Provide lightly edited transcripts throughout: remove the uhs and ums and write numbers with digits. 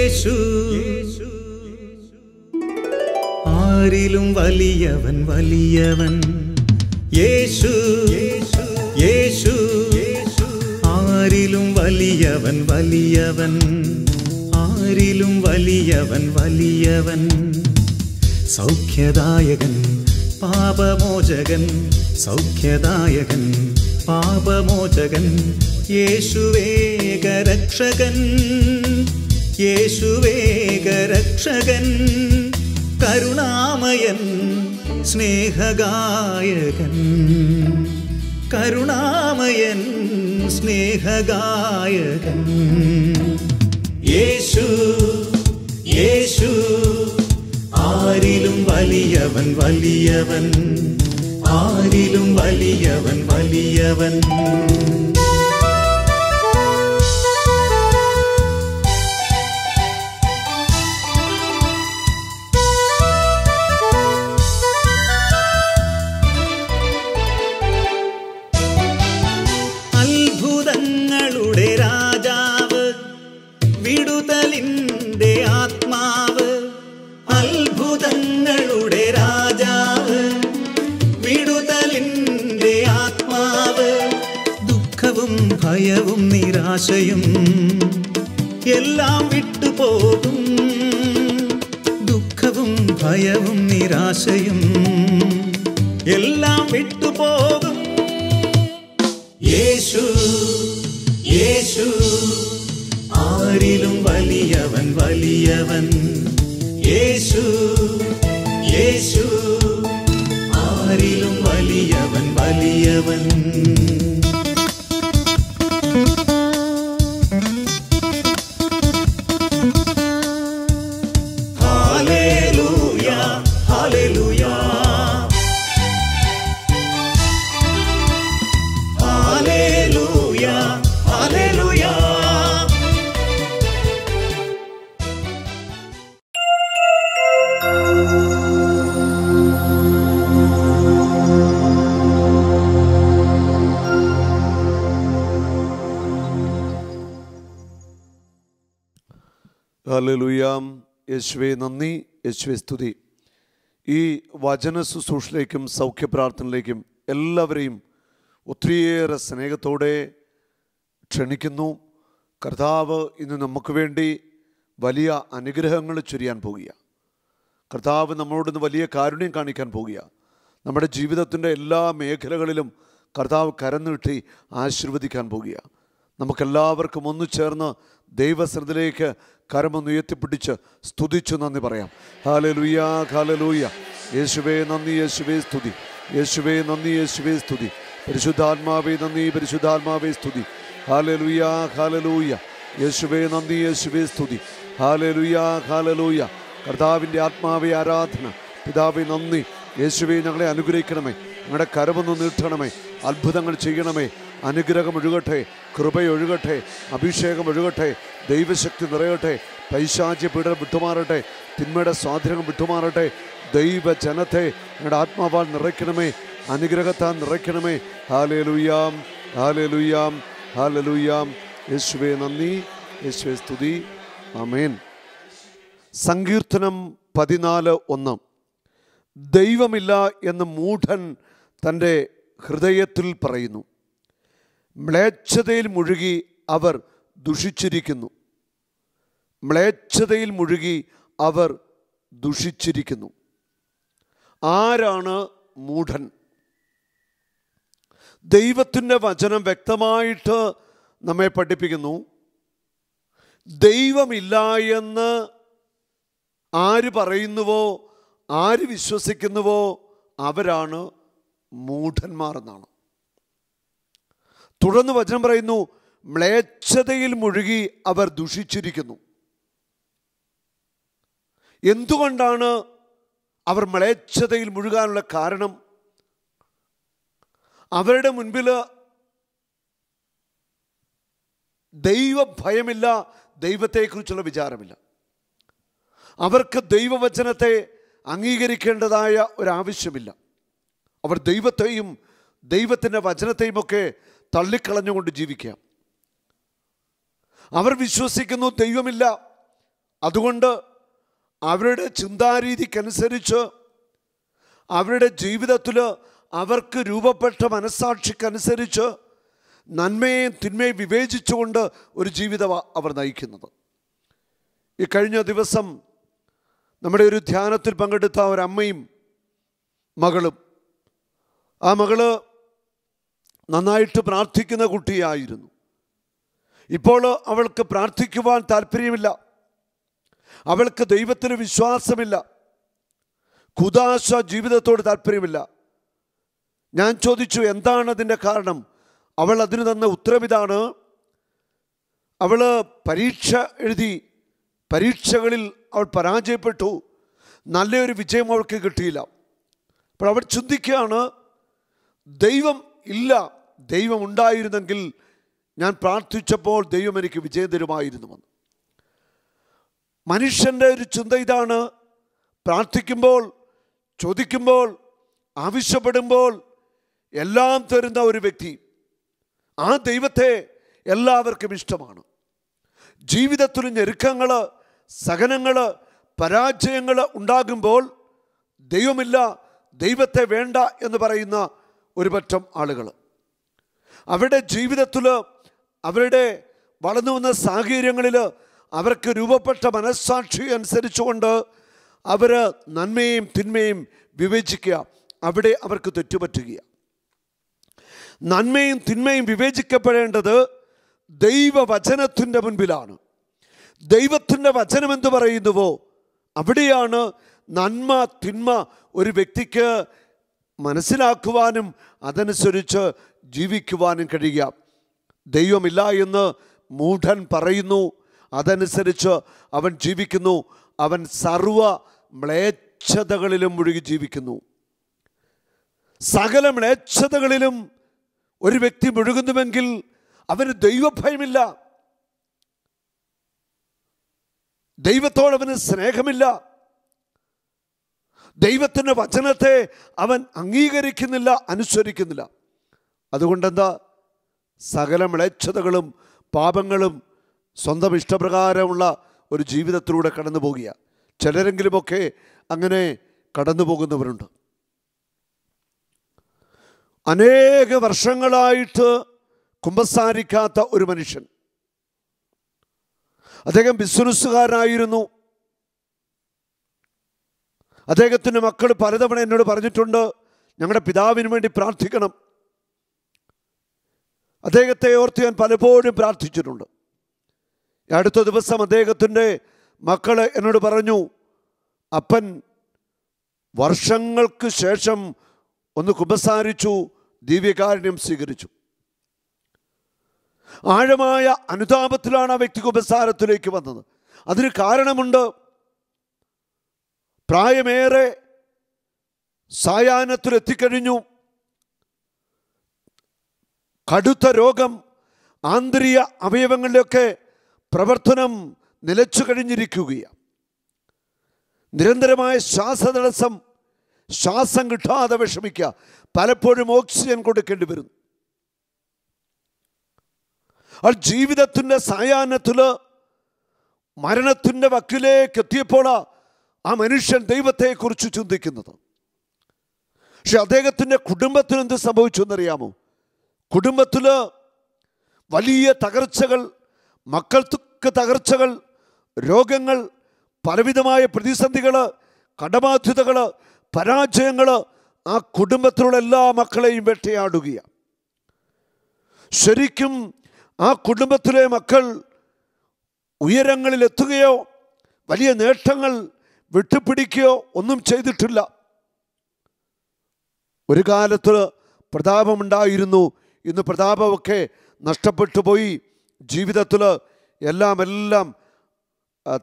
യേശു ആരിലും വലിയവൻ വലിയവൻ യേശു യേശു ആരിലും വലിയവൻ വലിയവൻ ആരിലും വലിയവൻ വലിയവൻ സൗഖ്യദായകൻ പാപമോചകൻ സൗഖ്യദായകൻ പാപമോചകൻ യേശുവേകരക്ഷകൻ യേശുവേകരക്ഷകൻ കരുണാമയൻ സ്നേഹഗായകൻ കരുണാമയൻ സ്നേഹഗായകൻ യേശു യേശു ആരിലും വലിയവൻ വലിയവൻ ആരിലും വലിയവൻ വലിയവൻ അത്ഭുതങ്ങളുടെ രാജാവ് വിടുതലിൻ്റെ ആത്മാവ് അത്ഭുതങ്ങളുടെ രാജാവ് വിടുതലിൻ്റെ ആത്മാവ് ദുഃഖവും ഭയവും നിരാശയും എല്ലാം വിട്ടുപോകും ദുഃഖവും ഭയവും നിരാശയും എല്ലാം വിട്ടുപോകും യേശു യേശു ആരിലും വലിയവൻ വലിയവൻ യേശു യേശു ആരിലും വലിയവൻ വലിയവൻ hallelujah hallelujah hallelujah hallelujah hallelujah. യേശുവേ നന്ദി, യേശുവേ സ്തുതി. ഈ വചന ശുശ്രൂഷയിലേക്കും സൗഖ്യപ്രാർത്ഥനയിലേക്കും എല്ലാവരെയും ഒത്തിരിയേറെ സ്നേഹത്തോടെ ക്ഷണിക്കുന്നു. കർത്താവ് ഇന്ന് നമുക്ക് വേണ്ടി വലിയ അനുഗ്രഹങ്ങൾ ചൊരിയാൻ പോകുക. കർത്താവ് നമ്മളോട് വലിയ കാരുണ്യം കാണിക്കാൻ പോകുക. നമ്മുടെ ജീവിതത്തിൻ്റെ എല്ലാ മേഖലകളിലും കർത്താവ് കരനീട്ടി ആശീർവദിക്കാൻ പോകുക. നമുക്കെല്ലാവർക്കും ഒന്നു ചേർന്ന് ദൈവസന്നിധിയിലേക്ക് കരമൊന്ന് ഉയർത്തിപ്പിടിച്ച് സ്തുതിച്ചു നന്ദി പറയാം. Hallelujah hallelujah. യേശുവേ നന്ദി, യേശുവേ സ്തുതി. യേശുവേ നന്ദി, യേശുവേ സ്തുതി. പരിശുദ്ധാത്മാവേ നന്ദി, പരിശുദ്ധാത്മാവേ സ്തുതി. Hallelujah hallelujah. യേശുവേ നന്ദി, യേശുവേ സ്തുതി. Hallelujah hallelujah. കർത്താവിൻ്റെ ആത്മാവേ ആരാധന. പിതാവേ നന്ദി. യേശുവേ ഞങ്ങളെ അനുഗ്രഹിക്കണമേ. ഞങ്ങളുടെ കരമൊന്ന് നീട്ടണമേ. അത്ഭുതങ്ങൾ ചെയ്യണമേ. അനുഗ്രഹം ഒഴുകട്ടെ, കൃപയൊഴുകട്ടെ, അഭിഷേകം ഒഴുകട്ടെ, ദൈവശക്തി നിറയട്ടെ, പൈശാചി പീഡനം വിട്ടുമാറട്ടെ, തിന്മയുടെ സ്വാധീനം വിട്ടുമാറട്ടെ. ദൈവജനത്തെ ഞങ്ങളുടെ ആത്മാവാൽ നിറയ്ക്കണമേ, അനുഗ്രഹത്താൽ നിറയ്ക്കണമേ. ഹല്ലേലൂയാം ഹല്ലേലൂയാം ഹല്ലേലൂയാം. യേശുവേ നന്ദി, യേശുവേ സ്തുതി. ആമേൻ. സങ്കീർത്തനം 14:1. ദൈവമില്ല എന്ന് മൂഢൻ തൻ്റെ ഹൃദയത്തിൽ പറയുന്നു. മ്ലേച്ഛതയിൽ മുഴുകി അവർ ദുഷിച്ചിരിക്കുന്നു. മ്ലേച്ഛതയിൽ മുഴുകി അവർ ദുഷിച്ചിരിക്കുന്നു. ആരാണ് മൂഢൻ? ദൈവത്തിൻ്റെ വചനം വ്യക്തമായിട്ട് നമ്മെ പഠിപ്പിക്കുന്നു. ദൈവമില്ല എന്ന് ആര് പറയുന്നുവോ, ആര് വിശ്വസിക്കുന്നുവോ അവരാണ് മൂഢന്മാർ എന്നാണ്. തുടർന്ന് വചനം പറയുന്നു, മ്ലേച്ഛതയിൽ മുഴുകി അവർ ദുഷിച്ചിരിക്കുന്നു. എന്തുകൊണ്ടാണ് അവർ മ്ലേച്ഛതയിൽ മുഴുകാനുള്ള കാരണം? അവരുടെ മുൻപിൽ ദൈവഭയമില്ല, ദൈവത്തെക്കുറിച്ചുള്ള വിചാരമില്ല. അവർക്ക് ദൈവവചനത്തെ അംഗീകരിക്കേണ്ടതായ ഒരാവശ്യമില്ല. അവർ ദൈവത്തെയും ദൈവത്തിൻ്റെ വചനത്തെയും ഒക്കെ തള്ളിക്കളഞ്ഞുകൊണ്ട് ജീവിക്കാം. അവർ വിശ്വസിക്കുന്നു ദൈവമില്ല, അതുകൊണ്ട് അവരുടെ ചിന്താരീതിക്കനുസരിച്ച്, അവരുടെ ജീവിതത്തിൽ അവർക്ക് രൂപപ്പെട്ട മനസ്സാക്ഷിക്കനുസരിച്ച് നന്മയും തിന്മയും വിവേചിച്ചുകൊണ്ട് ഒരു ജീവിതമാണ് അവർ നയിക്കുന്നത്. ഈ കഴിഞ്ഞ ദിവസം നമ്മുടെ ഒരു ധ്യാനത്തിൽ പങ്കെടുത്ത ഒരമ്മയും മകളും, ആ മകള് നന്നായിട്ട് പ്രാർത്ഥിക്കുന്ന കുട്ടിയായിരുന്നു. ഇപ്പോൾ അവൾക്ക് പ്രാർത്ഥിക്കുവാൻ താല്പര്യമില്ല, അവൾക്ക് ദൈവത്തിന് വിശ്വാസമില്ല, കുദാശ ജീവിതത്തോട് താല്പര്യമില്ല. ഞാൻ ചോദിച്ചു, എന്താണ് അതിൻ്റെ കാരണം? അവൾ അതിന് തന്ന ഉത്തരം ഇതാണ്: അവൾ പരീക്ഷ എഴുതി, പരീക്ഷകളിൽ അവൾ പരാജയപ്പെട്ടു, നല്ലൊരു വിജയം അവൾക്ക് കിട്ടിയില്ല. അപ്പോൾ അവൾ ചിന്തിക്കുകയാണ്, ദൈവം ഇല്ല, ദൈവം ഉണ്ടായിരുന്നെങ്കിൽ ഞാൻ പ്രാർത്ഥിച്ചപ്പോൾ ദൈവം എനിക്ക് വിജയം തരുമായിരുന്നുവെന്ന്. മനുഷ്യൻ്റെ ഒരു ചിന്ത ഇതാണ്: പ്രാർത്ഥിക്കുമ്പോൾ, ചോദിക്കുമ്പോൾ, ആവശ്യപ്പെടുമ്പോൾ എല്ലാം തരുന്ന ഒരു വ്യക്തി, ആ ദൈവത്തെ എല്ലാവർക്കും ഇഷ്ടമാണ്. ജീവിതത്തിൽ ഞെരുക്കങ്ങൾ, സഹനങ്ങൾ, പരാജയങ്ങൾ ഉണ്ടാകുമ്പോൾ ദൈവമില്ല, ദൈവത്തെ വേണ്ട എന്ന് പറയുന്ന ഒരു പറ്റം ആളുകൾ അവരുടെ ജീവിതത്തിൽ, അവരുടെ വളർന്നു വന്ന സാഹചര്യങ്ങളിൽ അവർക്ക് രൂപപ്പെട്ട മനസ്സാക്ഷി അനുസരിച്ചുകൊണ്ട് അവർ നന്മയും തിന്മയും വിവേചിക്കുക. അവിടെ അവർക്ക് തെറ്റുപറ്റുക. നന്മയും തിന്മയും വിവേചിക്കപ്പെടേണ്ടത് ദൈവവചനത്തിൻ്റെ മുൻപിലാണ്. ദൈവത്തിൻ്റെ വചനം എന്ത് പറയുന്നുവോ അവിടെയാണ് നന്മ തിന്മ ഒരു വ്യക്തിക്ക് മനസ്സിലാക്കുവാനും അതനുസരിച്ച് ജീവിക്കുവാനും കഴിയുക. ദൈവമില്ല എന്ന് മൂഢൻ പറയുന്നു, അതനുസരിച്ച് അവൻ ജീവിക്കുന്നു. അവൻ സർവ മ്ലേച്ഛതകളിലും മുഴുകി ജീവിക്കുന്നു. സകല മ്ലേച്ഛതകളിലും ഒരു വ്യക്തി മുഴുകുന്നുവെങ്കിൽ അവന് ദൈവഭയമില്ല, ദൈവത്തോടവന് സ്നേഹമില്ല, ദൈവത്തിൻ്റെ വചനത്തെ അവൻ അംഗീകരിക്കുന്നില്ല, അനുസരിക്കുന്നില്ല. അതുകൊണ്ടെന്താ? സകല മ്ലേച്ഛതകളും പാപങ്ങളും സ്വന്തം ഇഷ്ടപ്രകാരമുള്ള ഒരു ജീവിതത്തിലൂടെ കടന്നു പോകുക. ചിലരെങ്കിലുമൊക്കെ അങ്ങനെ കടന്നു പോകുന്നവരുണ്ട്. അനേക വർഷങ്ങളായിട്ട് കുമ്പസാരിക്കാത്ത ഒരു മനുഷ്യൻ, അദ്ദേഹം ബിസിനസ്സുകാരനായിരുന്നു. അദ്ദേഹത്തിൻ്റെ മക്കൾ പലതവണ എന്നോട് പറഞ്ഞിട്ടുണ്ട്, ഞങ്ങളുടെ പിതാവിന് വേണ്ടി പ്രാർത്ഥിക്കണം. അദ്ദേഹത്തെ ഓർത്ത് ഞാൻ പലപ്പോഴും പ്രാർത്ഥിച്ചിട്ടുണ്ട്. അടുത്ത ദിവസം അദ്ദേഹത്തിൻ്റെ മക്കൾ എന്നോട് പറഞ്ഞു, അപ്പൻ വർഷങ്ങൾക്ക് ശേഷം ഒന്ന് കുമ്പസാരിച്ചു, ദിവ്യകാരുണ്യം സ്വീകരിച്ചു. ആഴമായ അനുതാപത്തിലാണ് ആ വ്യക്തി കുമ്പസാരത്തിലേക്ക് വന്നത്. അതിന് കാരണമുണ്ട്. പ്രായമേറെ സായാഹ്നത്തിലെത്തിക്കഴിഞ്ഞു. കടുത്ത രോഗം, ആന്തരിക അവയവങ്ങളിലൊക്കെ പ്രവർത്തനം നിലച്ചു കഴിഞ്ഞിരിക്കുകയാണ്. നിരന്തരമായ ശ്വാസതടസ്സം, ശ്വാസം കിട്ടാതെ വിഷമിക്കുക, പലപ്പോഴും ഓക്സിജൻ കൊടുക്കേണ്ടി വരുന്നു. ആ ജീവിതത്തിൻ്റെ സായാഹ്നത്തിൽ മരണത്തിൻ്റെ വക്കിലേക്ക് എത്തിയപ്പോൾ ആ മനുഷ്യൻ ദൈവത്തെക്കുറിച്ച് ചിന്തിക്കുന്നത്. പക്ഷെ അദ്ദേഹത്തിൻ്റെ കുടുംബത്തിന് എന്ത് സംഭവിച്ചു എന്നറിയാമോ? കുടുംബത്തിൽ വലിയ തകർച്ചകൾ, മക്കൾക്ക് തകർച്ചകൾ, രോഗങ്ങൾ, പലവിധമായ പ്രതിസന്ധികൾ, കടബാധ്യതകൾ, പരാജയങ്ങൾ ആ കുടുംബത്തിലുള്ള എല്ലാ മക്കളെയും വേട്ടയാടുകയാണ്. ശരിക്കും ആ കുടുംബത്തിലെ മക്കൾ ഉയരങ്ങളിൽ എത്തുകയോ വലിയ നേട്ടങ്ങൾ വിട്ടുപിടിക്കുകയോ ഒന്നും ചെയ്തിട്ടില്ല. ഒരു കാലത്ത് പ്രതാപമുണ്ടായിരുന്നു, ഇന്ന് പ്രതാപമൊക്കെ നഷ്ടപ്പെട്ടു പോയി. ജീവിതത്തിൽ എല്ലാം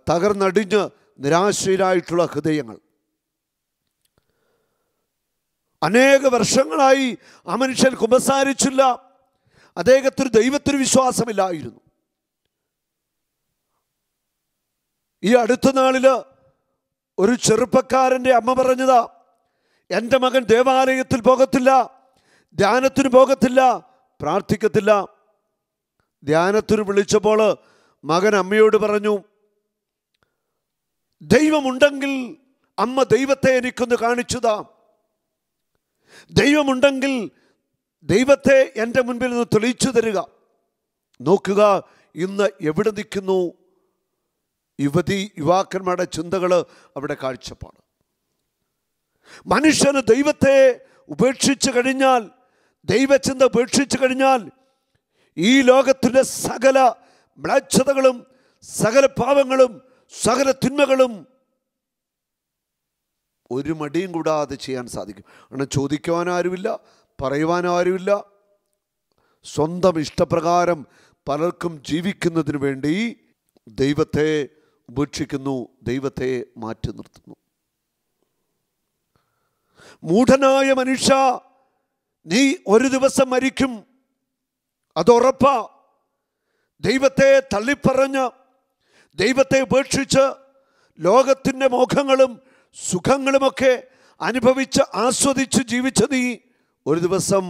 തകർന്നടിഞ്ഞ് നിരാശയിലായിട്ടുള്ള ഹൃദയങ്ങൾ. അനേക വർഷങ്ങളായി ആ മനുഷ്യൻ കുമ്പസാരിച്ചില്ല. അദ്ദേഹത്തിന് ദൈവത്തിന് വിശ്വാസമില്ലായിരുന്നു. ഈ അടുത്ത നാളിൽ ഒരു ചെറുപ്പക്കാരൻ്റെ അമ്മ പറഞ്ഞതാ, എൻ്റെ മകൻ ദേവാലയത്തിൽ പോകത്തില്ല, ധ്യാനത്തിന് പോകത്തില്ല, പ്രാർത്ഥിക്കത്തില്ല. ധ്യാനത്തിന് വിളിച്ചപ്പോൾ മകൻ അമ്മയോട് പറഞ്ഞു, ദൈവമുണ്ടെങ്കിൽ അമ്മ ദൈവത്തെ എനിക്കൊന്ന് കാണിച്ചുതാ. ദൈവമുണ്ടെങ്കിൽ ദൈവത്തെ എൻ്റെ മുൻപിൽ നിന്ന് തെളിയിച്ചു തരിക. നോക്കുക, ഇന്ന് എവിടെ നിൽക്കുന്നു യുവാക്കന്മാരുടെ ചിന്തകൾ, അവിടെ കാഴ്ചപ്പാട്. മനുഷ്യന് ദൈവത്തെ ഉപേക്ഷിച്ചു കഴിഞ്ഞാൽ, ദൈവചിന്ത ഉപേക്ഷിച്ചു കഴിഞ്ഞാൽ, ഈ ലോകത്തിൻ്റെ സകല മ്ലേച്ഛതകളും സകല പാപങ്ങളും സകല തിന്മകളും ഒരു മടിയും കൂടാതെ ചെയ്യാൻ സാധിക്കും. അങ്ങനെ ചോദിക്കുവാനാരുമില്ല, പറയുവാനാരുമില്ല. സ്വന്തം ഇഷ്ടപ്രകാരം പലർക്കും ജീവിക്കുന്നതിന് വേണ്ടി ദൈവത്തെ ഉപേക്ഷിക്കുന്നു, ദൈവത്തെ മാറ്റി നിർത്തുന്നു. മൂഢനായ മനുഷ്യ, നീ ഒരു ദിവസം മരിക്കും, അതുറപ്പാ. ദൈവത്തെ തള്ളിപ്പറഞ്ഞ് ദൈവത്തെ ഉപേക്ഷിച്ച് ലോകത്തിൻ്റെ മോഹങ്ങളും സുഖങ്ങളുമൊക്കെ അനുഭവിച്ച് ആസ്വദിച്ച് ജീവിച്ച നീ ഒരു ദിവസം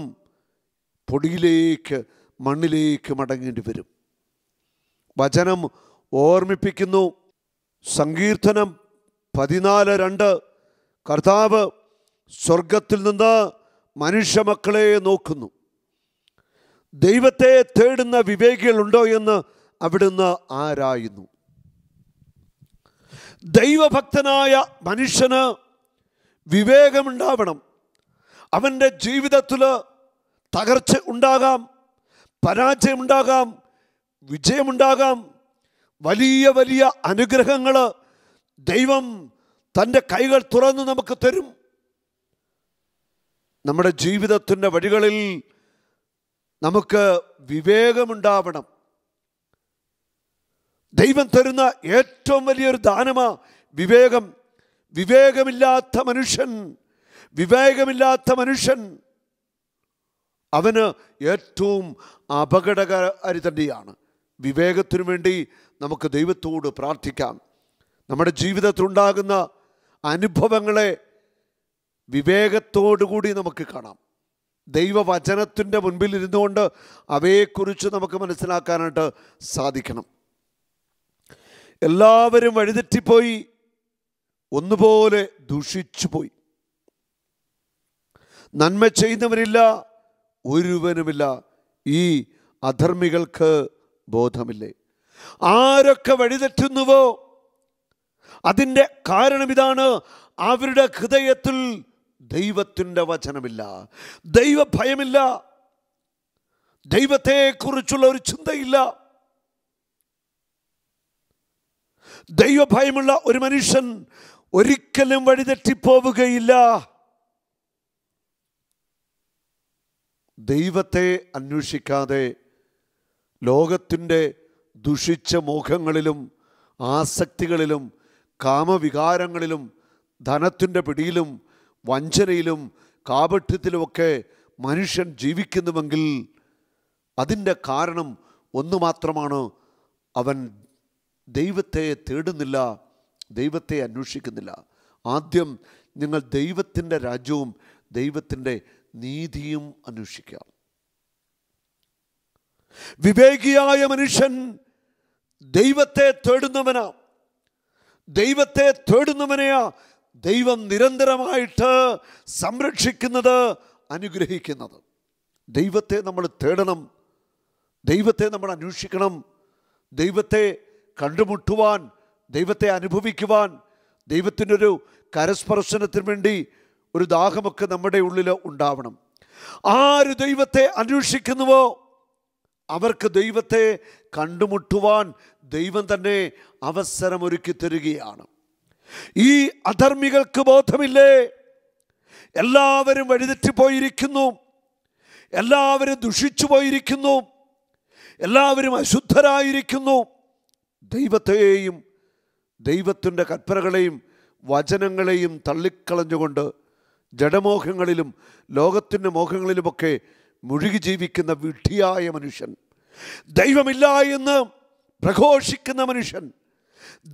പൊടിയിലേക്ക്, മണ്ണിലേക്ക് മടങ്ങേണ്ടി വരും. വചനം ഓർമ്മിപ്പിക്കുന്നു. സങ്കീർത്തനം 14:2, കർത്താവ് സ്വർഗത്തിൽ നിന്ന് മനുഷ്യമക്കളെ നോക്കുന്നു. ദൈവത്തെ തേടുന്ന വിവേകികളുണ്ടോ എന്ന് അവിടുന്ന് ആരായുന്നു. ദൈവഭക്തനായ മനുഷ്യന് വിവേകമുണ്ടാവണം. അവൻ്റെ ജീവിതത്തിൽ തകർച്ച ഉണ്ടാകാം, പരാജയമുണ്ടാകാം, വിജയമുണ്ടാകാം. വലിയ വലിയ അനുഗ്രഹങ്ങൾ ദൈവം തൻ്റെ കൈകൾ തുറന്ന് നമുക്ക് തരും. നമ്മുടെ ജീവിതത്തിൻ്റെ വഴികളിൽ നമുക്ക് വിവേകമുണ്ടാവണം. ദൈവം തരുന്ന ഏറ്റവും വലിയൊരു ദാനമാ വിവേകം. വിവേകമില്ലാത്ത മനുഷ്യൻ അവന് ഏറ്റവും അപകടകാരി തന്നെയാണ്. വിവേകത്തിനു വേണ്ടി നമുക്ക് ദൈവത്തോട് പ്രാർത്ഥിക്കാം. നമ്മുടെ ജീവിതത്തിലുണ്ടാകുന്ന അനുഭവങ്ങളെ വിവേകത്തോടുകൂടി നമുക്ക് കാണാം. ദൈവവചനത്തിൻ്റെ മുൻപിൽ ഇരുന്നുകൊണ്ട് അവയെക്കുറിച്ച് നമുക്ക് മനസ്സിലാക്കാനായിട്ട് സാധിക്കണം. എല്ലാവരും വഴിതെറ്റിപ്പോയി, ഒന്നുപോലെ ദുഷിച്ചുപോയി. നന്മ ചെയ്യുന്നവരില്ല, ഒരുവനുമില്ല. ഈ അധർമ്മികൾക്ക് ബോധമില്ലേ? ആരൊക്കെ വഴിതെറ്റുന്നുവോ അതിൻ്റെ കാരണം ഇതാണ്: അവരുടെ ഹൃദയത്തിൽ ദൈവത്തിൻ്റെ വചനമില്ല, ദൈവഭയമില്ല, ദൈവത്തെക്കുറിച്ചുള്ള ഒരു ചിന്തയില്ല. ദൈവഭയമുള്ള ഒരു മനുഷ്യൻ ഒരിക്കലും വഴിതെറ്റിപ്പോവുകയില്ല. ദൈവത്തെ അന്വേഷിക്കാതെ ലോകത്തിൻ്റെ ദുഷിച്ച മോഹങ്ങളിലും ആസക്തികളിലും കാമവികാരങ്ങളിലും ധനത്തിൻ്റെ പിടിയിലും വഞ്ചനയിലും കാപട്യത്തിലുമൊക്കെ മനുഷ്യൻ ജീവിക്കുന്നുവെങ്കിൽ അതിൻ്റെ കാരണം ഒന്ന് മാത്രമാണ്: അവൻ ദൈവത്തെ തേടുന്നില്ല, ദൈവത്തെ അന്വേഷിക്കുന്നില്ല. ആദ്യം നിങ്ങൾ ദൈവത്തിൻ്റെ രാജ്യവും ദൈവത്തിൻ്റെ നീതിയും അന്വേഷിക്കുക. വിവേകിയായ മനുഷ്യൻ ദൈവത്തെ തേടുന്നവനാ. ദൈവത്തെ തേടുന്നവനെയാ ദൈവം നിരന്തരമായിട്ട് സംരക്ഷിക്കുന്നത്, അനുഗ്രഹിക്കുന്നത്. ദൈവത്തെ നമ്മൾ തേടണം, ദൈവത്തെ നമ്മൾ അന്വേഷിക്കണം. ദൈവത്തെ കണ്ടുമുട്ടുവാൻ, ദൈവത്തെ അനുഭവിക്കുവാൻ, ദൈവത്തിൻ്റെ ഒരു കരസ്പർശനത്തിന് വേണ്ടി ഒരു ദാഹമൊക്കെ നമ്മുടെ ഉള്ളിൽ ഉണ്ടാവണം. ആര് ദൈവത്തെ അന്വേഷിക്കുന്നുവോ അവർക്ക് ദൈവത്തെ കണ്ടുമുട്ടുവാൻ ദൈവം തന്നെ അവസരമൊരുക്കി തരികയാണ്. ഈ അധർമ്മികൾക്ക് ബോധമില്ലേ? എല്ലാവരും വഴിതെറ്റിപ്പോയിരിക്കുന്നു, എല്ലാവരും ദുഷിച്ചു പോയിരിക്കുന്നു, എല്ലാവരും അശുദ്ധരായിരിക്കുന്നു. ദൈവത്തെയും ദൈവത്തിൻ്റെ കൽപ്പനകളെയും വചനങ്ങളെയും തള്ളിക്കളഞ്ഞുകൊണ്ട് ജഡമോഹങ്ങളിലും ലോകത്തിൻ്റെ മോഹങ്ങളിലുമൊക്കെ മുഴുകി ജീവിക്കുന്ന വിഡ്ഢിയായ മനുഷ്യൻ, ദൈവമില്ല എന്ന് പ്രഘോഷിക്കുന്ന മനുഷ്യൻ,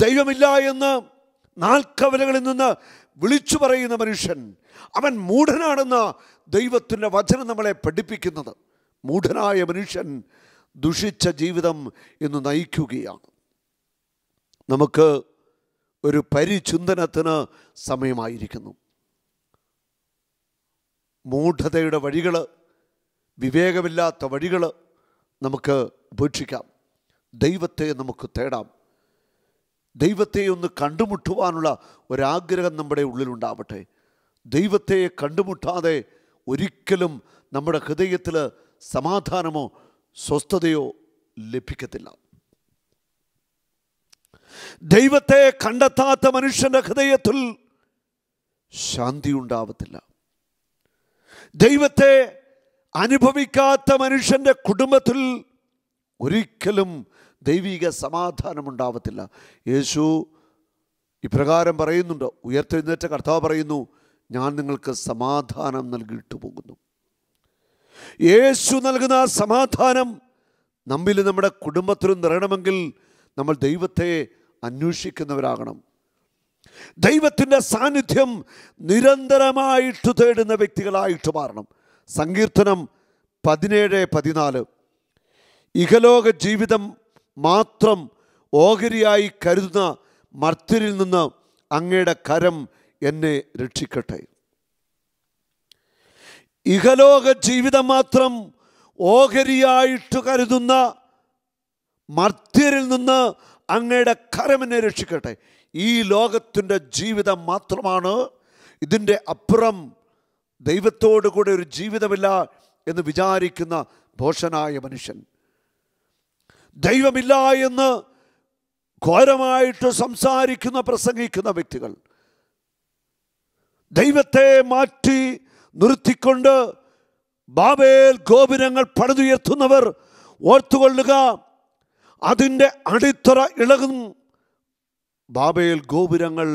ദൈവമില്ല എന്ന് നാൽക്കവലകളിൽ നിന്ന് വിളിച്ചു പറയുന്ന മനുഷ്യൻ, അവൻ മൂഢനാണെന്ന ദൈവത്തിൻ്റെ വചനം നമ്മളെ പഠിപ്പിക്കുന്നത്. മൂഢനായ മനുഷ്യൻ ദുഷിച്ച ജീവിതം എന്ന് നയിക്കുകയാണ്. നമുക്ക് ഒരു പരിചിന്തനത്തിന് സമയമായിരിക്കുന്നു. മൂഢതയുടെ വഴികൾ, വിവേകമില്ലാത്ത വഴികൾ നമുക്ക് ഉപേക്ഷിക്കാം. ദൈവത്തെ നമുക്ക് തേടാം. ദൈവത്തെ ഒന്ന് കണ്ടുമുട്ടുവാനുള്ള ഒരാഗ്രഹം നമ്മുടെ ഉള്ളിലുണ്ടാവട്ടെ. ദൈവത്തെ കണ്ടുമുട്ടാതെ ഒരിക്കലും നമ്മുടെ ഹൃദയത്തിൽ സമാധാനമോ സ്വസ്ഥതയോ ലഭിക്കത്തില്ല. ദൈവത്തെ കണ്ടെത്താത്ത മനുഷ്യൻ്റെ ഹൃദയത്തിൽ ശാന്തി ഉണ്ടാവത്തില്ല. ദൈവത്തെ അനുഭവിക്കാത്ത മനുഷ്യൻ്റെ കുടുംബത്തിൽ ഒരിക്കലും ദൈവിക സമാധാനം ഉണ്ടാവത്തില്ല. യേശു ഇപ്രകാരം പറയുന്നുണ്ട്. ഉയർത്തെഴുന്നേറ്റ കർത്താവ് പറയുന്നു, ഞാൻ നിങ്ങൾക്ക് സമാധാനം നൽകിയിട്ട് പോകുന്നു. യേശു നൽകുന്ന സമാധാനം നമ്മിൽ, നമ്മുടെ കുടുംബത്തിലും നിറയണമെങ്കിൽ നമ്മൾ ദൈവത്തെ അന്വേഷിക്കുന്നവരാകണം. ദൈവത്തിൻ്റെ സാന്നിധ്യം നിരന്തരമായിട്ട് തേടുന്ന വ്യക്തികളായിട്ട് മാറണം. സങ്കീർത്തനം 17:14 ഇഹലോക ജീവിതം മാത്രം ഓഹരിയായി കരുതുന്ന മർത്യരിൽ നിന്ന് അങ്ങയുടെ കരം എന്നെ രക്ഷിക്കട്ടെ. ഇഹലോക ജീവിതം മാത്രം ഓഹരിയായിട്ട് കരുതുന്ന മർത്യരിൽ നിന്ന് അങ്ങയുടെ കരം എന്നെ രക്ഷിക്കട്ടെ. ഈ ലോകത്തിൻ്റെ ജീവിതം മാത്രമാണ്. ഇതിൻ്റെ അപ്പുറം ദൈവത്തോടു കൂടെ ഒരു ജീവിതമില്ല എന്ന് വിചാരിക്കുന്ന ഭോഷനായ മനുഷ്യൻ, ദൈവമില്ല എന്ന് ഘോരമായിട്ട് സംസാരിക്കുന്ന പ്രസംഗിക്കുന്ന വ്യക്തികൾ, ദൈവത്തെ മാറ്റി നിർത്തിക്കൊണ്ട് ബാബേൽ ഗോപുരങ്ങൾ പണിതുയർത്തുന്നവർ ഓർത്തുകൊള്ളുക, അതിൻ്റെ അടിത്തറ ഇളകും, ബാബേൽ ഗോപുരങ്ങൾ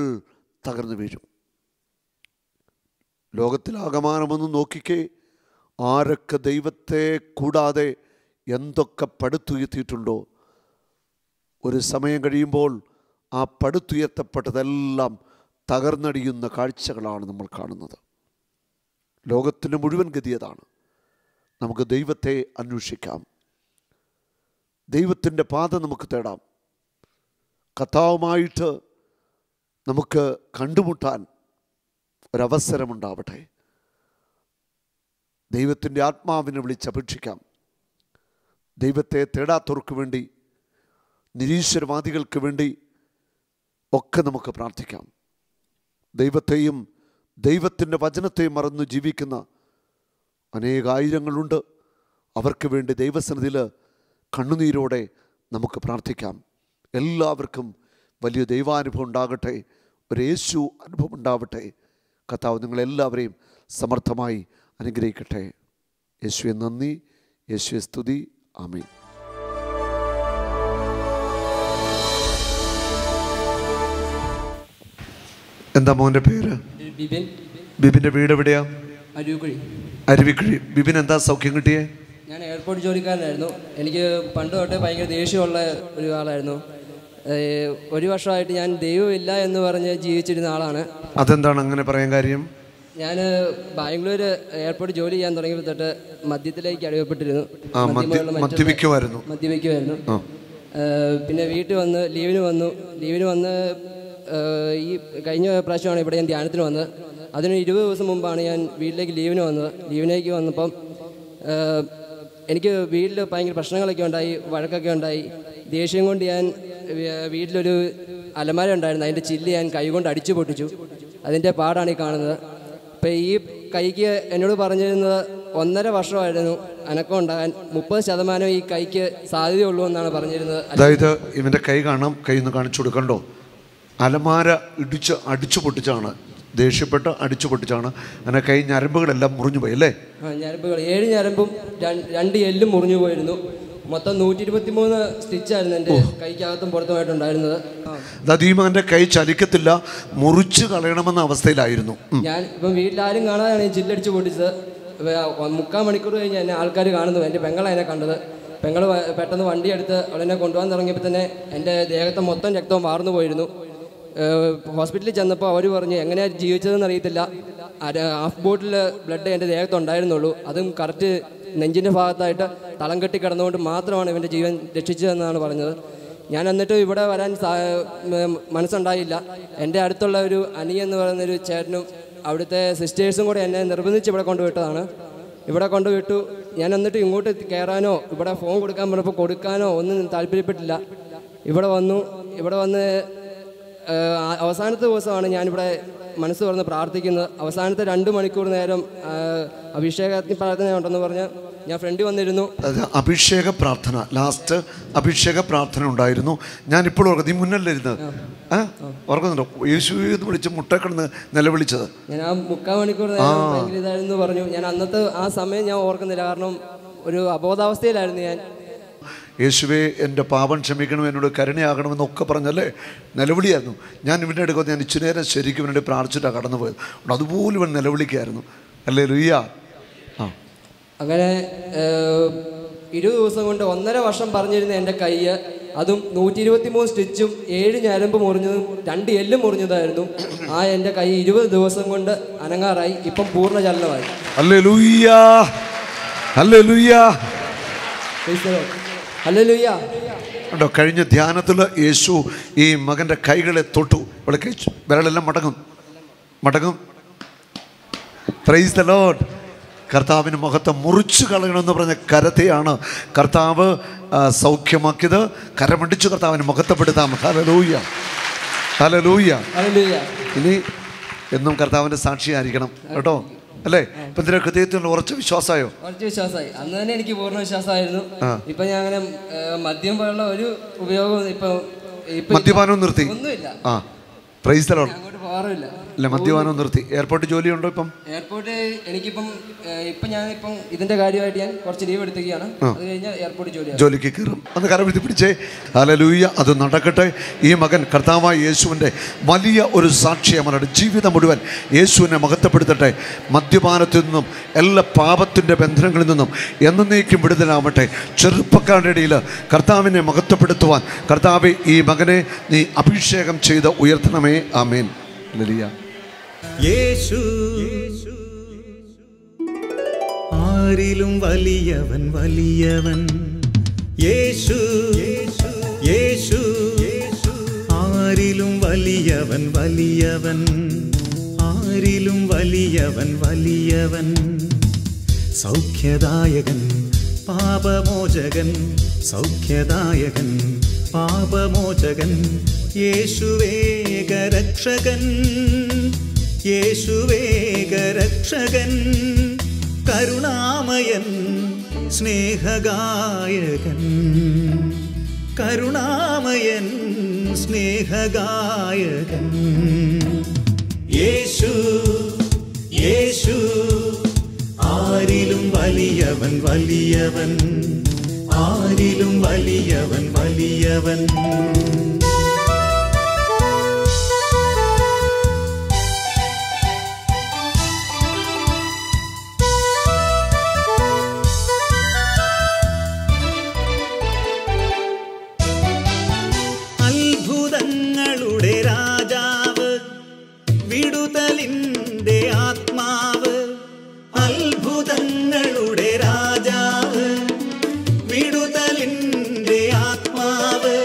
തകർന്നു വീഴും. ലോകത്തിലാകമാനമൊന്നും നോക്കിക്കേ, ആരൊക്കെ ദൈവത്തെ കൂടാതെ എന്തൊക്കെ പടുത്തുയർത്തിയിട്ടുണ്ടോ, ഒരു സമയം കഴിയുമ്പോൾ ആ പടുത്തുയർത്തപ്പെട്ടതെല്ലാം തകർന്നടിയുന്ന കാഴ്ചകളാണ് നമ്മൾ കാണുന്നത്. ലോകത്തിൻ്റെ മുഴുവൻ ഗതി അതാണ്. നമുക്ക് ദൈവത്തെ അന്വേഷിക്കാം. ദൈവത്തിൻ്റെ പാത നമുക്ക് തേടാം. കർത്താവുമായിട്ട് നമുക്ക് കണ്ടുമുട്ടാൻ ഒരവസരമുണ്ടാവട്ടെ. ദൈവത്തിൻ്റെ ആത്മാവിനെ വിളിച്ചപേക്ഷിക്കാം. ദൈവത്തെ തേടാത്തവർക്ക് വേണ്ടി, നിരീശ്വരവാദികൾക്ക് വേണ്ടി ഒക്കെ നമുക്ക് പ്രാർത്ഥിക്കാം. ദൈവത്തെയും ദൈവത്തിൻ്റെ വചനത്തെയും മറന്ന് ജീവിക്കുന്ന അനേകായിരങ്ങളുണ്ട്. അവർക്ക് വേണ്ടി ദൈവസന്നിധിയിൽ കണ്ണുനീരോടെ നമുക്ക് പ്രാർത്ഥിക്കാം. എല്ലാവർക്കും വലിയ ദൈവാനുഭവം ഉണ്ടാകട്ടെ, ഒരു യേശു അനുഭവം ഉണ്ടാവട്ടെ. കർത്താവ് നിങ്ങളെല്ലാവരെയും സമർത്ഥമായി അനുഗ്രഹിക്കട്ടെ. യേശുവെ നന്ദി, യേശുവെ സ്തുതി. ആമേൻ. എന്താ മോൻ്റെ പേര്? ബിബിൻ. ബിബിൻ്റെ വീട് എവിടെയാ? അരുവിക്കുഴി. ബിബിൻ എന്താ സൗഖ്യം കിട്ടിയേ? ഞാൻ എയർപോർട്ട് ജോലിക്കാരനായിരുന്നു. എനിക്ക് പണ്ട് തൊട്ടേ ഭയങ്കര ദേഷ്യമുള്ള ഒരു ആളായിരുന്നു. ഒരു വർഷമായിട്ട് ഞാൻ ദൈവമില്ല എന്ന് പറഞ്ഞ് ജീവിച്ചിരുന്ന ആളാണ്. അതെന്താണ് അങ്ങനെ പറയാൻ കാര്യം? ഞാൻ ബാംഗ്ലൂർ എയർപോർട്ട് ജോലി ചെയ്യാൻ തുടങ്ങിയപ്പോൾ തൊട്ട് മദ്യത്തിലേക്ക് അടിമപ്പെട്ടിരുന്നു. മദ്യപിക്കുമായിരുന്നു. പിന്നെ വീട്ടിൽ വന്ന് ലീവിന് വന്ന് ഈ കഴിഞ്ഞ പ്രാവശ്യമാണ് ഇവിടെ ഞാൻ ധ്യാനത്തിന് വന്നത്. അതിന് 20 ദിവസം മുമ്പാണ് ഞാൻ വീട്ടിലേക്ക് ലീവിലേക്ക് വന്നപ്പം എനിക്ക് വീട്ടിൽ ഭയങ്കര പ്രശ്നങ്ങളൊക്കെ ഉണ്ടായി, വഴക്കൊക്കെ ഉണ്ടായി. ദേഷ്യം കൊണ്ട് ഞാൻ വീട്ടിലൊരു അലമാര ഉണ്ടായിരുന്നു, അതിൻ്റെ ചില്ല് ഞാൻ കൈ കൊണ്ട് അടിച്ചു പൊട്ടിച്ചു. അതിൻ്റെ പാടാണ് ഈ കാണുന്നത്. ഇപ്പം ഈ കൈക്ക് എന്നോട് പറഞ്ഞിരുന്നത് 1.5 വർഷമായിരുന്നു അനക്കം ഉണ്ടാകാൻ. 30% ഈ കൈക്ക് സാധ്യതയുള്ളൂ എന്നാണ് പറഞ്ഞിരുന്നത്. അതായത് ഇവൻ്റെ കൈ കാണാം, കൈ ഒന്ന് കാണിച്ചു കൊടുക്കണ്ടോ? അലമാര അടിച്ചു പൊട്ടിച്ചാണ്, ദേഷ്യപ്പെട്ട് അടിച്ചു പൊട്ടിച്ചാണ്. അങ്ങനെ കൈ ഞരമ്പുകളെല്ലാം മുറിഞ്ഞു പോയി അല്ലേ? ഞരമ്പുകൾ 7 ഞരമ്പും 2 എല്ലും മുറിഞ്ഞു പോയിരുന്നു. മൊത്തം 123 സ്റ്റിച്ചായിരുന്നു എൻ്റെ കൈക്കകത്തും പുറത്തുമായിട്ടുണ്ടായിരുന്നത്. ദീപന്റെ കൈ ചലിക്കത്തില്ല, മുറിച്ച് കളയണമെന്ന അവസ്ഥയിലായിരുന്നു. ഞാൻ ഇപ്പം വീട്ടിലാരും കാണാതെയാണ് ഞാൻ ചില്ലടിച്ച് പൊട്ടിച്ചത്. 3/4 മണിക്കൂർ കഴിഞ്ഞ് എന്നെ ആൾക്കാർ കാണുന്നു. എൻ്റെ പെങ്ങളാണ് എന്നെ കണ്ടത്. പെങ്ങൾ പെട്ടെന്ന് വണ്ടി എടുത്ത് അവളെന്നെ കൊണ്ടുപോകാൻ തുടങ്ങിയപ്പോൾ തന്നെ എൻ്റെ ദേഹത്തെ മൊത്തം രക്തവും വാർന്നു പോയിരുന്നു. ഹോസ്പിറ്റലിൽ ചെന്നപ്പോൾ അവർ പറഞ്ഞു എങ്ങനെയാണ് ജീവിച്ചതെന്ന് അറിയത്തില്ല, 1/2 ബോട്ടിൽ ബ്ലഡ് എൻ്റെ ദേഹത്തുണ്ടായിരുന്നുള്ളൂ. അതും കറക്റ്റ് നെഞ്ചിൻ്റെ ഭാഗത്തായിട്ട് തളം കെട്ടി കിടന്നുകൊണ്ട് മാത്രമാണ് ഇവൻ്റെ ജീവൻ രക്ഷിച്ചതെന്നാണ് പറഞ്ഞത്. ഞാൻ എന്നിട്ട് ഇവിടെ വരാൻ മനസ്സുണ്ടായില്ല. എൻ്റെ അടുത്തുള്ള ഒരു അനി എന്ന് പറയുന്നൊരു ചേട്ടനും അവിടുത്തെ സിസ്റ്റേഴ്സും കൂടെ എന്നെ നിർബന്ധിച്ച് ഇവിടെ കൊണ്ടുവിട്ടതാണ്. ഇവിടെ കൊണ്ടുവിട്ടു. ഞാൻ എന്നിട്ട് ഇങ്ങോട്ട് കയറാനോ ഇവിടെ ഫോൺ കൊടുക്കാൻ പറഞ്ഞപ്പോൾ കൊടുക്കാനോ ഒന്നും താല്പര്യപ്പെട്ടില്ല. ഇവിടെ വന്ന് അവസാനത്തെ ദിവസമാണ് ഞാനിവിടെ മനസ്സ് തുറന്ന് പ്രാർത്ഥിക്കുന്നത്. അവസാനത്തെ 2 മണിക്കൂർ നേരം അഭിഷേകത്തിന് പ്രാർത്ഥന ഉണ്ടെന്ന് പറഞ്ഞ് ഞാൻ ഫ്രണ്ട് വന്നിരുന്നു. അഭിഷേക പ്രാർത്ഥന, ലാസ്റ്റ് അഭിഷേക പ്രാർത്ഥന ഉണ്ടായിരുന്നു. ഞാനിപ്പോഴും ഓർക്കുന്നത്, നീ മുന്നല്ലിരുന്നത് ഓർക്കുന്നുണ്ടോ? യേശുവെന്ന് വിളിച്ച് മുട്ടക്കിടന്ന് നിലവിളിച്ചത്. ഞാൻ ആ 3/4 മണിക്കൂർ നേരം ഭയങ്കര ഇതായിരുന്നു പറഞ്ഞു. ഞാൻ അന്നത്തെ ആ സമയം ഞാൻ ഓർക്കുന്നില്ല, കാരണം ഒരു അബോധാവസ്ഥയിലായിരുന്നു ഞാൻ. യേശുവേ എൻ്റെ പാപം ക്ഷമിക്കണം, എന്നോട് കരുണയാകണമെന്നൊക്കെ പറഞ്ഞല്ലേ നിലവിളിയായിരുന്നു. ഞാൻ ഇവൻ്റെ അടുക്കത്ത് ഞാൻ ഇച്ചിരി നേരം ശരിക്കും ഇവൻ്റെ പ്രാർത്ഥിച്ചിട്ടാണ് കടന്നു പോയത്. അതുപോലെ ഇവൻ നിലവിളിക്കായിരുന്നു. ഹല്ലേലൂയ. അങ്ങനെ 20 ദിവസം കൊണ്ട് 1.5 വർഷം പറഞ്ഞിരുന്ന എൻ്റെ കൈ, അതും 123 സ്റ്റിച്ചും 7 ഞരമ്പ് മുറിഞ്ഞതും 2 എല്ലും മുറിഞ്ഞതായിരുന്നു. ആ എൻ്റെ കൈ 20 ദിവസം കൊണ്ട് അനങ്ങാറായി. ഇപ്പം പൂർണ്ണ ചലനമായി. Hallelujah, hallelujah, hallelujah. കണ്ടോ, കഴിഞ്ഞ ധ്യാനത്തിൽ യേശു ഈ മകൻ്റെ കൈകളെ തൊട്ടു. ഇവിടെ കഴിച്ചു, വിരലെല്ലാം മടങ്ങും. Praise the Lord. കർത്താവിന് മഹത്വം. മുറിച്ചു കളയണമെന്ന് പറഞ്ഞ കരത്തെയാണ് കർത്താവ് സൗഖ്യമാക്കിയത്. കരമടിച്ചു കർത്താവിന് മഹത്വപ്പെടുത്താം. Hallelujah, hallelujah. ഇനി എന്നും കർത്താവിൻ്റെ സാക്ഷിയായിരിക്കണം കേട്ടോ, അല്ലേ? ഇപ്പം ഇതിന്റെ ഹൃദയത്തിൽ ഉറച്ച വിശ്വാസമായോ? ഉറച്ച വിശ്വാസമായി. അന്ന് തന്നെ എനിക്ക് പൂർണ്ണ വിശ്വാസമായിരുന്നു. ഇപ്പൊ ഞാൻ അങ്ങനെ മദ്യം പോലുള്ള ഒരു ഉപയോഗം മദ്യപാനം നിർത്തി. ഒന്നുമില്ല. Praise the Lord. അങ്ങോട്ട് പോകാറില്ല. ഇല്ല, മദ്യപാനം നിർത്തി. എയർപോർട്ട് ജോലിയുണ്ടോ ഇപ്പം? എയർപോർട്ട് എനിക്കിപ്പം ഞാനിപ്പം ഇതിന്റെ കാര്യമായിട്ട് ഞാൻ കുറച്ച് ലീവ് എടുത്തുകയാണ്. അത് കഴിഞ്ഞാൽ എയർപോർട്ട് ജോലിക്ക് കയറും. അന്ന് കരമെടുത്ത് പിടിച്ചേ. ഹല്ലേലൂയ. അത് നടക്കട്ടെ. ഈ മകൻ കർത്താവായ യേശുവിൻ്റെ വലിയ ഒരു സാക്ഷിയാണ്. ജീവിതം മുഴുവൻ യേശുവിനെ മഹത്വപ്പെടുത്തട്ടെ. മദ്യപാനത്തിൽ നിന്നും എല്ലാ പാപത്തിൻ്റെ ബന്ധനങ്ങളിൽ നിന്നും എന്നേക്കും വിടുതലാവട്ടെ. ചെറുപ്പക്കാരുടെ ഇടയിൽ കർത്താവിനെ മഹത്വപ്പെടുത്തുവാൻ കർത്താവെ ഈ മകനെ നീ അഭിഷേകം ചെയ്ത് ഉയർത്തണമേ. ആമേൻ. ഹല്ലേലൂയ. യേശു ആരിലും വലിയവൻ, വലിയവൻ യേശു. യേശു ആരിലും വലിയവൻ, വലിയവൻ ആരിലും വലിയവൻ, വലിയവൻ. സൗഖ്യദായകൻ, പാപമോചകൻ, സൗഖ്യദായകൻ, പാപമോചകൻ, യേശുവേകരക്ഷകൻ, യേശുവേകരക്ഷകൻ. കരുണാമയൻ, സ്നേഹഗായകൻ, കരുണാമയൻ, സ്നേഹഗായകൻ. യേശു, യേശു ആരിലും വലിയവൻ, വലിയവൻ ആരിലും വലിയവൻ, വലിയവൻ. അത്ഭുതങ്ങളുടെ രാജാവ്, വിടുതലിൻ്റെ ആത്മാവ്. അത്ഭുതങ്ങളുടെ രാജാവ്, വിടുതലിൻ്റെ ആത്മാവ്.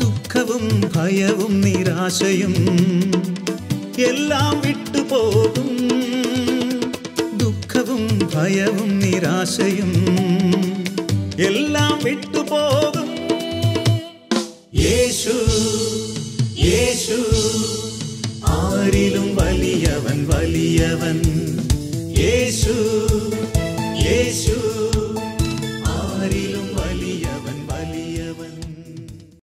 ദുഃഖവും ഭയവും നിരാശയും എല്ലാം വിട്ടുപോകും. ദുഃഖവും ഭയവും നിരാശയും എല്ലാം വിട്ടുപോകും. യേശു, യേശു ആരിലും വലിയവൻ, വലിയവൻ. യേശു, യേശു